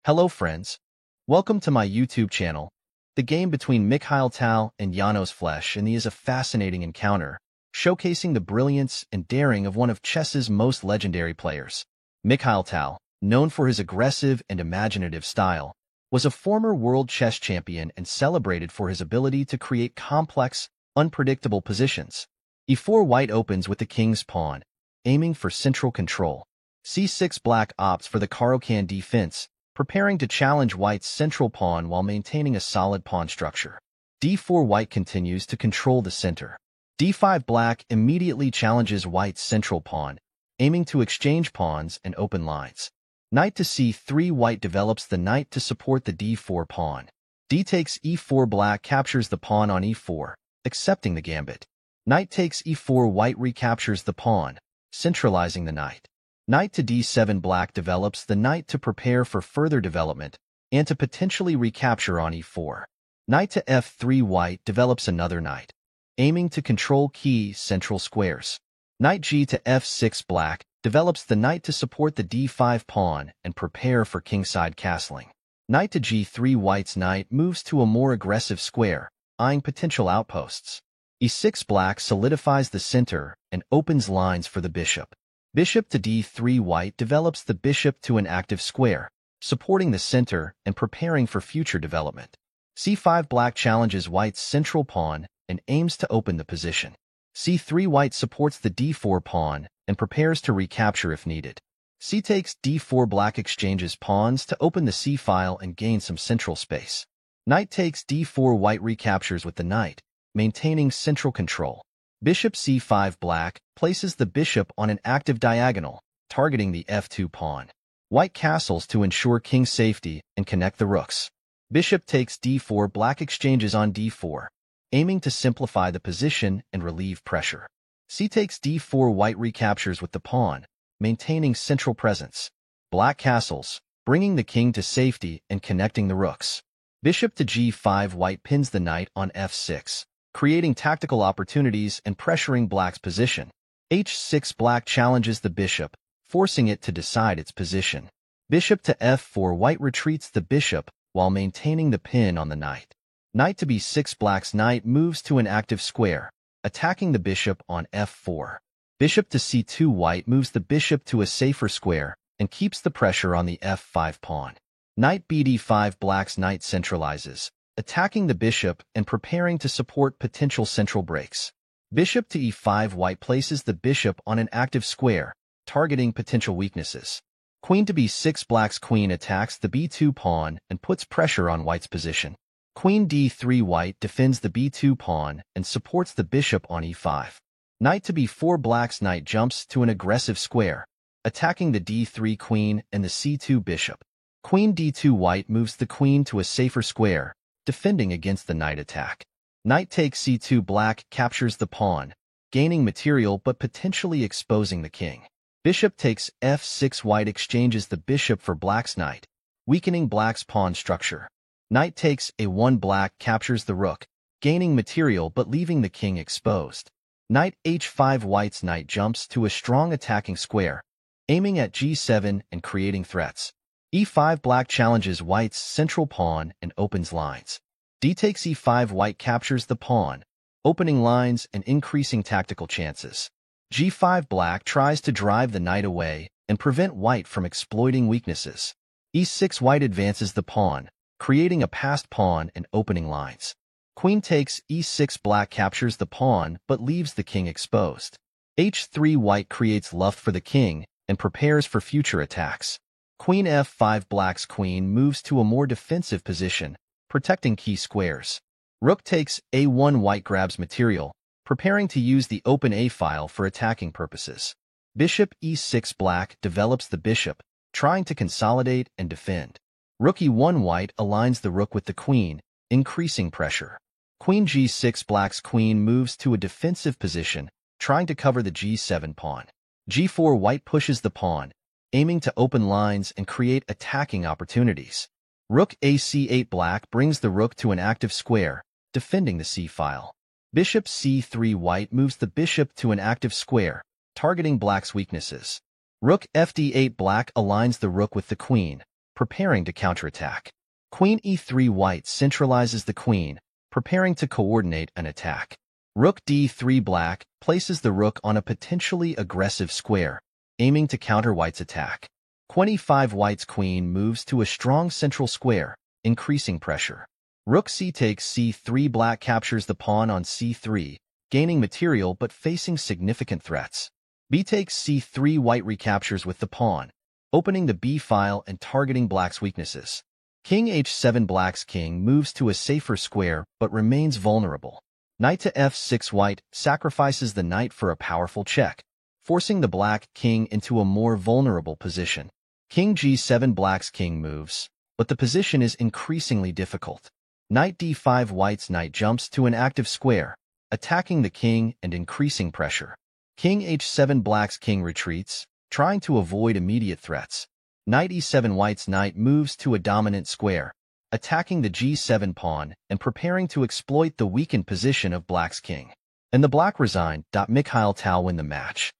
Hello friends, welcome to my YouTube channel. The game between Mikhail Tal and Janos Flesh is a fascinating encounter, showcasing the brilliance and daring of one of chess's most legendary players. Mikhail Tal, known for his aggressive and imaginative style, was a former world chess champion and celebrated for his ability to create complex, unpredictable positions. E4 white opens with the king's pawn, aiming for central control. C6 black opts for the Caro-Kann defense, preparing to challenge white's central pawn while maintaining a solid pawn structure. D4 white continues to control the center. D5 black immediately challenges white's central pawn, aiming to exchange pawns and open lines. Knight to C3 white develops the knight to support the D4 pawn. D takes E4 black captures the pawn on E4, accepting the gambit. Knight takes E4 white recaptures the pawn, centralizing the knight. Knight to D7 black develops the knight to prepare for further development and to potentially recapture on E4. Knight to F3 white develops another knight, aiming to control key central squares. Knight G to F6 black develops the knight to support the D5 pawn and prepare for kingside castling. Knight to G3 white's knight moves to a more aggressive square, eyeing potential outposts. E6 black solidifies the center and opens lines for the bishop. Bishop to D3 white develops the bishop to an active square, supporting the center and preparing for future development. C5 black challenges white's central pawn and aims to open the position. C3 white supports the D4 pawn and prepares to recapture if needed. C takes D4 black exchanges pawns to open the C file and gain some central space. Knight takes D4 white recaptures with the knight, maintaining central control. Bishop C5 black places the bishop on an active diagonal, targeting the F2 pawn. White castles to ensure king safety and connect the rooks. Bishop takes D4 black exchanges on D4, aiming to simplify the position and relieve pressure. C takes D4 white recaptures with the pawn, maintaining central presence. Black castles, bringing the king to safety and connecting the rooks. Bishop to G5 white pins the knight on F6, creating tactical opportunities and pressuring black's position. H6 black challenges the bishop, forcing it to decide its position. Bishop to F4 white retreats the bishop while maintaining the pin on the knight. Knight to B6 black's knight moves to an active square, attacking the bishop on F4. Bishop to C2 white moves the bishop to a safer square and keeps the pressure on the F5 pawn. Knight BD5 black's knight centralizes, attacking the bishop and preparing to support potential central breaks. Bishop to E5 white places the bishop on an active square, targeting potential weaknesses. Queen to B6 black's queen attacks the B2 pawn and puts pressure on white's position. Queen D3 white defends the B2 pawn and supports the bishop on E5. Knight to B4 black's knight jumps to an aggressive square, attacking the D3 queen and the C2 bishop. Queen D2 white moves the queen to a safer square, defending against the knight attack. Knight takes C2 black captures the pawn, gaining material but potentially exposing the king. Bishop takes F6 white exchanges the bishop for black's knight, weakening black's pawn structure. Knight takes A1 black captures the rook, gaining material but leaving the king exposed. Knight H5 white's knight jumps to a strong attacking square, aiming at G7 and creating threats. E5 black challenges white's central pawn and opens lines. D takes E5 white captures the pawn, opening lines and increasing tactical chances. G5 black tries to drive the knight away and prevent white from exploiting weaknesses. E6 white advances the pawn, creating a passed pawn and opening lines. Queen takes E6 black captures the pawn but leaves the king exposed. H3 white creates luff for the king and prepares for future attacks. Queen F5 black's queen moves to a more defensive position, protecting key squares. Rook takes A1 white grabs material, preparing to use the open A file for attacking purposes. Bishop E6 black develops the bishop, trying to consolidate and defend. Rook E1 white aligns the rook with the queen, increasing pressure. Queen G6 black's queen moves to a defensive position, trying to cover the G7 pawn. G4 white pushes the pawn, aiming to open lines and create attacking opportunities. Rook AC8 black brings the rook to an active square, defending the C file. Bishop C3 white moves the bishop to an active square, targeting black's weaknesses. Rook FD8 black aligns the rook with the queen, preparing to counterattack. Queen e3 white centralizes the queen, preparing to coordinate an attack. Rook d3 black places the rook on a potentially aggressive square, aiming to counter white's attack. Queen e5 white's queen moves to a strong central square, increasing pressure. Rook c takes c3 black captures the pawn on c3, gaining material but facing significant threats. B takes c3 white recaptures with the pawn, opening the b file and targeting black's weaknesses. King h7 black's king moves to a safer square but remains vulnerable. Knight to f6 white sacrifices the knight for a powerful check, forcing the black king into a more vulnerable position. King g7 black's king moves, but the position is increasingly difficult. Knight d5 white's knight jumps to an active square, attacking the king and increasing pressure. King h7 black's king retreats, trying to avoid immediate threats. Knight e7 white's knight moves to a dominant square, attacking the g7 pawn and preparing to exploit the weakened position of black's king. And the black resigned. Mikhail Tal win the match.